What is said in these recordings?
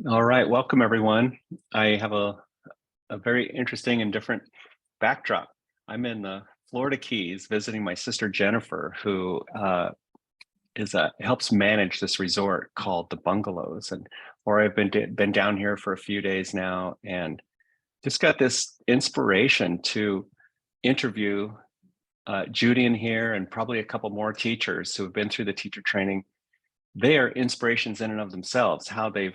All right, welcome everyone. I have a very interesting and different backdrop. I'm in the Florida Keys visiting my sister Jennifer, who helps manage this resort called the Bungalows. And or I've been down here for a few days now, and just got this inspiration to interview Judian here and probably a couple more teachers who have been through the teacher training. They are inspirations in and of themselves, how they've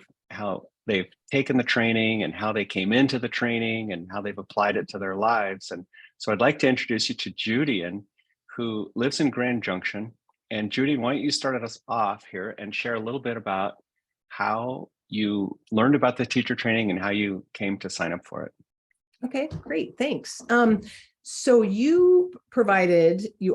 taken the training and how they came into the training and how they've applied it to their lives. And so I'd like to introduce you to Judian, who lives in Grand Junction. And Judian, why don't you start us off here and share a little bit about how you learned about the teacher training and how you came to sign up for it. Okay, great. Thanks. So you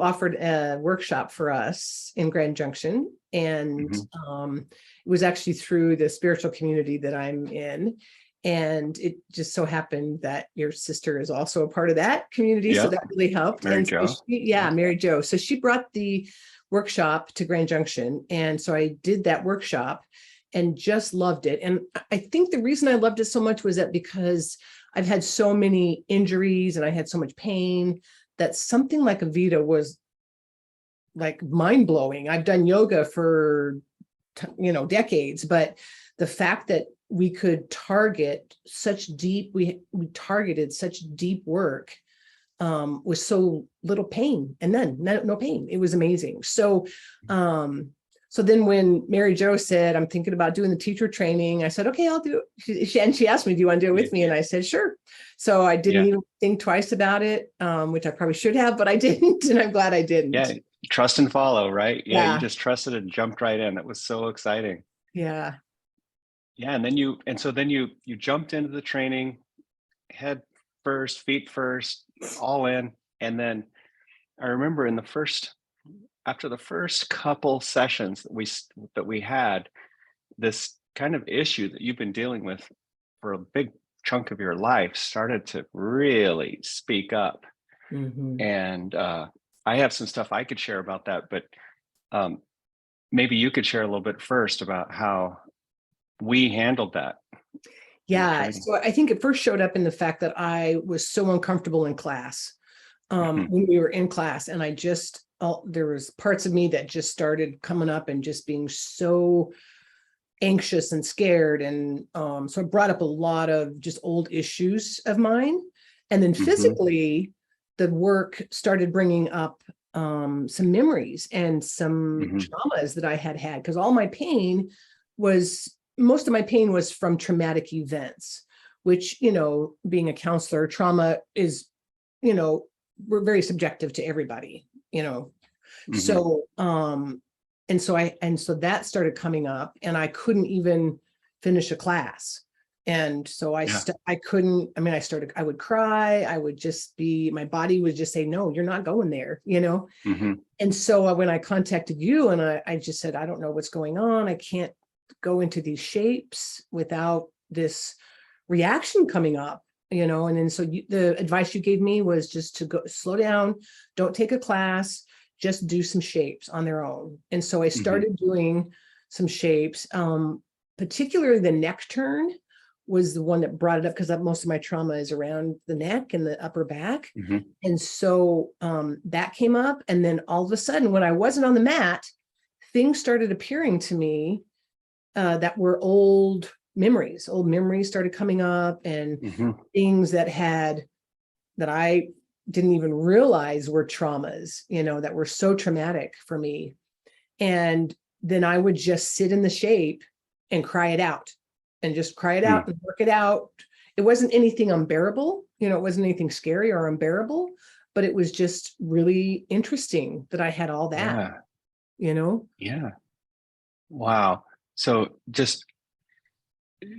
offered a workshop for us in Grand Junction, and it was actually through the spiritual community that I'm in. And it just so happened that your sister is also a part of that community. Yeah. So that really helped. Mary Jo. Mary Jo. So she brought the workshop to Grand Junction. And so I did that workshop and just loved it. And I think the reason I loved it so much was that because I've had so many injuries and I had so much pain that something like Avita was like mind-blowing. I've done yoga for, decades, but the fact that we could target we targeted such deep work with so little pain, and then no pain. It was amazing. So then when Mary Jo said, I'm thinking about doing the teacher training, I said, okay, I'll do it. She asked me, do you want to do it with me? And I said, sure. So I didn't even think twice about it, which I probably should have, but I didn't. And I'm glad I didn't. Yeah. Trust and follow, right? Yeah. You just trusted and jumped right in. It was so exciting. Yeah. Yeah. So then you jumped into the training, head first, feet first, all in. And then I remember after the first couple sessions that we had, this kind of issue that you've been dealing with for a big chunk of your life started to really speak up. And I have some stuff I could share about that, but maybe you could share a little bit first about how we handled that. Yeah. So I think it first showed up in the fact that I was so uncomfortable in class when we were in class, and there was parts of me that just started coming up and just being so anxious and scared. And so I brought up a lot of just old issues of mine. And then physically, the work started bringing up some memories and some traumas that I had, because most of my pain was from traumatic events, which, being a counselor, trauma is, we're very subjective to everybody, So, so that started coming up, and I couldn't even finish a class. And so I would cry. My body would just say, no, you're not going there, And so when I contacted you, and I just said, I don't know what's going on. I can't go into these shapes without this reaction coming up, and then so the advice you gave me was just to go slow down, don't take a class, just do some shapes on their own. And so I started doing some shapes, particularly the neck turn was the one that brought it up, because most of my trauma is around the neck and the upper back. And so that came up. And then all of a sudden, when I wasn't on the mat, things started appearing to me that were old memories started coming up, and things that I didn't even realize were traumas, that were so traumatic for me. And then I would just sit in the shape and cry it out, and just cry it out and work it out. It wasn't anything unbearable, it wasn't anything scary or unbearable, but it was just really interesting that I had all that, Yeah. Wow. So just,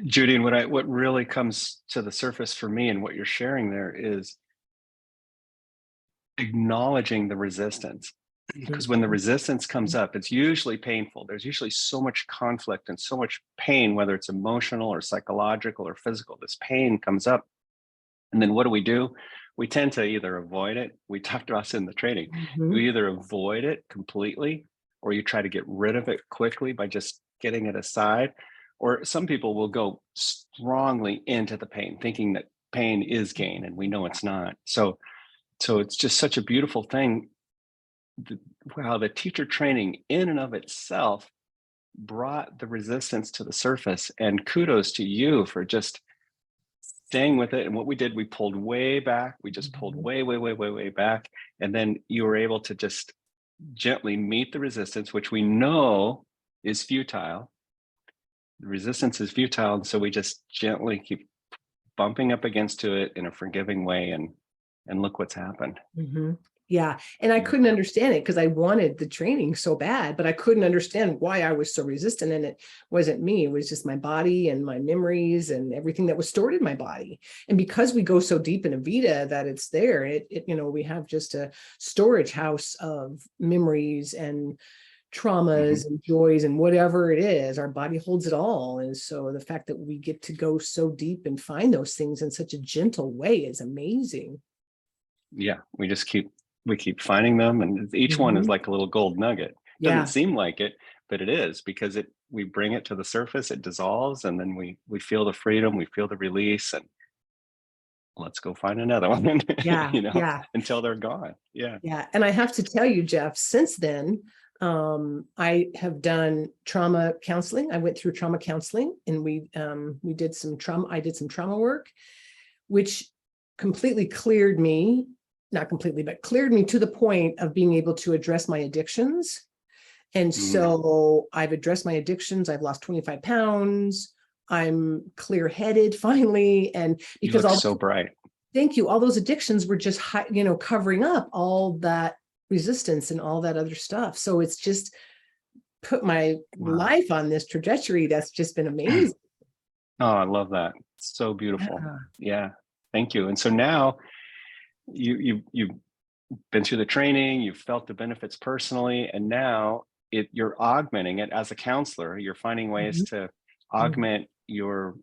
Judy, what really comes to the surface for me and what you're sharing there is acknowledging the resistance. Because when the resistance comes up, it's usually painful. There's usually so much conflict and so much pain, whether it's emotional or psychological or physical. This pain comes up. And then what do? We tend to either avoid it. We talked about this in the training. You either avoid it completely, or you try to get rid of it quickly by just getting it aside, or some people will go strongly into the pain, thinking that pain is gain, and we know it's not. So it's just such a beautiful thing, how the teacher training in and of itself brought the resistance to the surface. And kudos to you for just staying with it. And what we did, we pulled way back. We just pulled way back. And then you were able to just gently meet the resistance, which we know is futile. The resistance is futile. And so we just gently keep bumping up against to it in a forgiving way. And look what's happened. Mm-hmm. Yeah. And I couldn't understand it because I wanted the training so bad, but I couldn't understand why I was so resistant. And it wasn't me. It was just my body and my memories and everything that was stored in my body. And because we go so deep in Avita that it's there, we have just a storage house of memories and traumas and joys and whatever it is. Our body holds it all. And so the fact that we get to go so deep and find those things in such a gentle way is amazing. Yeah, we keep finding them, and each one is like a little gold nugget. Doesn't seem like it, but it is, because we bring it to the surface, it dissolves, and then we feel the freedom, we feel the release, and let's go find another one. Until they're gone. Yeah. And I have to tell you, Jeff, since then, I have done trauma counseling. I went through trauma counseling, and we did some trauma. I did some trauma work, which completely cleared me. Not completely, but cleared me to the point of being able to address my addictions. And so I've addressed my addictions. I've lost 25 pounds. I'm clear-headed finally. And because you look so bright. Thank you. All those addictions were just, covering up all that resistance and all that other stuff. So it's just put my life on this trajectory that's just been amazing. Oh, I love that. It's so beautiful. Yeah. Thank you. And so now you've been through the training, you've felt the benefits personally, and now you're augmenting it as a counselor. You're finding ways to augment your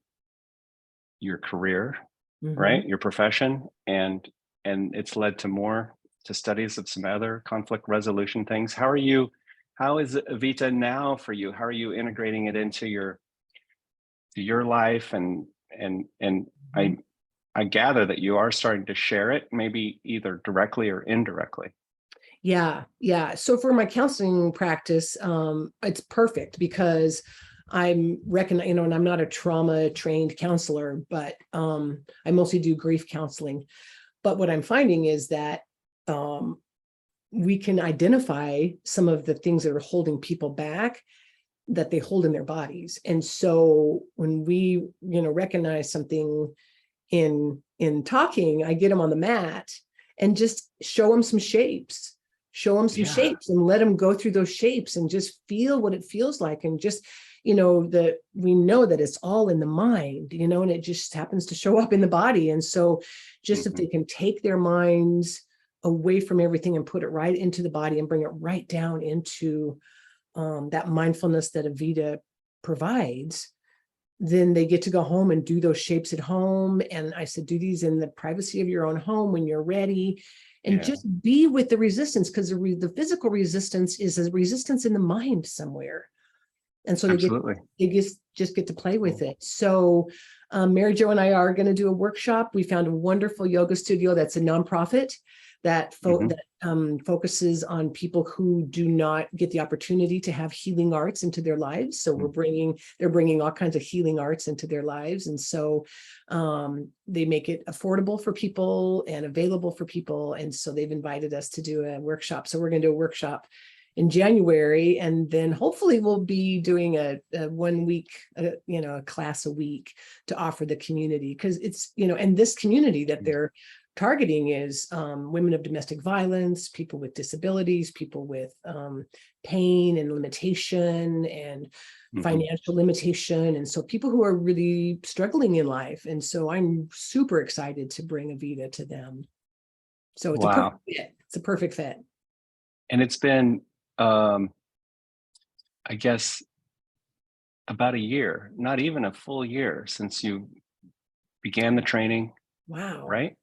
career, right? Your profession, and it's led to studies of some other conflict resolution things. How is Avita now for you? How are you integrating it into your life? And I gather that you are starting to share it, maybe either directly or indirectly. Yeah. So for my counseling practice, it's perfect because I'm and I'm not a trauma trained counselor, but I mostly do grief counseling. But what I'm finding is that we can identify some of the things that are holding people back that they hold in their bodies. And so when we, recognize something in talking, I get them on the mat and just show them some shapes, and let them go through those shapes and just feel what it feels like. And just, we know that it's all in the mind, and it just happens to show up in the body. And so just if they can take their minds away from everything and put it right into the body and bring it right down into that mindfulness that Avita provides, then they get to go home and do those shapes at home. And I said, do these in the privacy of your own home when you're ready, and just be with the resistance, because the physical resistance is a resistance in the mind somewhere. And so they just get to play with it. So Mary Jo and I are going to do a workshop. We found a wonderful yoga studio that's a nonprofit that focuses on people who do not get the opportunity to have healing arts into their lives. So they're bringing all kinds of healing arts into their lives. And so they make it affordable for people and available for people. And so they've invited us to do a workshop. So we're going to do a workshop in January, and then hopefully we'll be doing a 1 week, a class a week to offer the community, because it's, and this community that they're targeting is women of domestic violence, people with disabilities, people with pain and limitation and financial limitation. And so people who are really struggling in life. And so I'm super excited to bring Avita to them. So it's a perfect fit. It's a perfect fit. And it's been, I guess, about a year, not even a full year since you began the training. Wow. Right?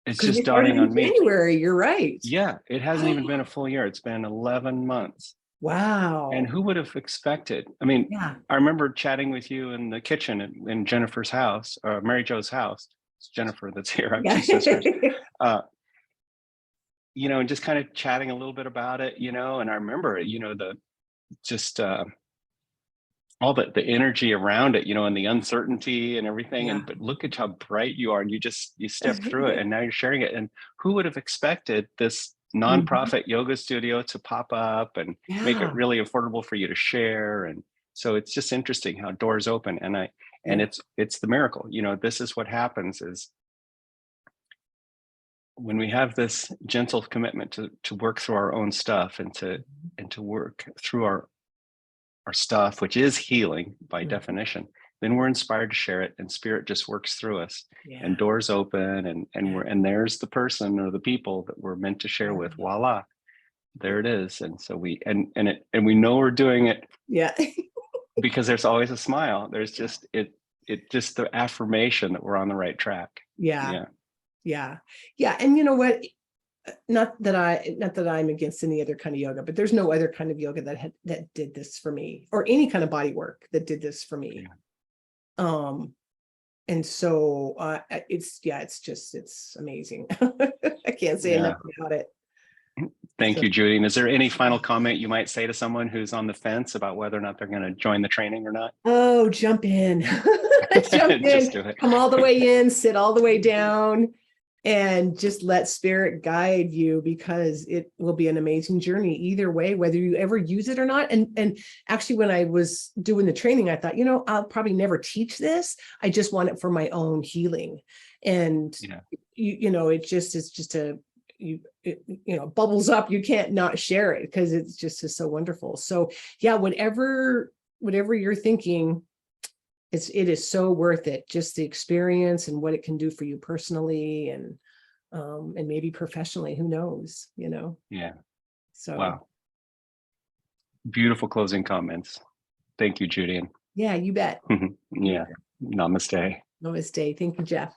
It's just dawning on me. January, you're right. Yeah, it hasn't even been a full year. It's been 11 months. Wow. And who would have expected? I mean, Yeah. I remember chatting with you in the kitchen in Jennifer's house, or Mary Jo's house. It's Jennifer that's here. I'm Yeah. two sisters. And just kind of chatting a little bit about it, and I remember, the just all the energy around it, and the uncertainty and everything. Yeah. But look at how bright you are, and you step through it, and now you're sharing it. And who would have expected this Mhm. nonprofit yoga studio to pop up and make it Yeah. really affordable for you to share? And so it's just interesting how doors open, and Yeah. it's the miracle. This is what happens is when we have this gentle commitment to work through our own stuff and to work through our stuff, which is healing by Mhm. definition, then we're inspired to share it, and spirit just works through us, Yeah. and doors open, and Yeah. and there's the person or the people that we're meant to share with. Yeah. Voila, there it is. And so we know we're doing it Yeah. because there's always a smile. There's just just the affirmation that we're on the right track. Yeah. Yeah. Yeah. Yeah. And you know what? Not that I'm against any other kind of yoga, but there's no other kind of yoga that did this for me, or any kind of body work that did this for me. Um, and so it's amazing. I can't say Yeah. enough about it. Thank So, you, Judy. And is there any final comment you might say to someone who's on the fence about whether or not they're going to join the training or not? oh, jump in. Jump Just do in, it. come all the way in, sit all the way down, and just let spirit guide you, because it will be an amazing journey either way, whether you ever use it or not. And actually, when I was doing the training, I thought, I'll probably never teach this. I just want it for my own healing. And Yeah. it's just bubbles up. You can't not share it, because it's just is so wonderful. So yeah, whatever you're thinking, it is so worth it. Just the experience and what it can do for you personally, and maybe professionally, who knows, Yeah. so Wow. Beautiful closing comments. Thank you, Judian. yeah, you bet. Yeah. Namaste. Namaste. Thank you, Jeff.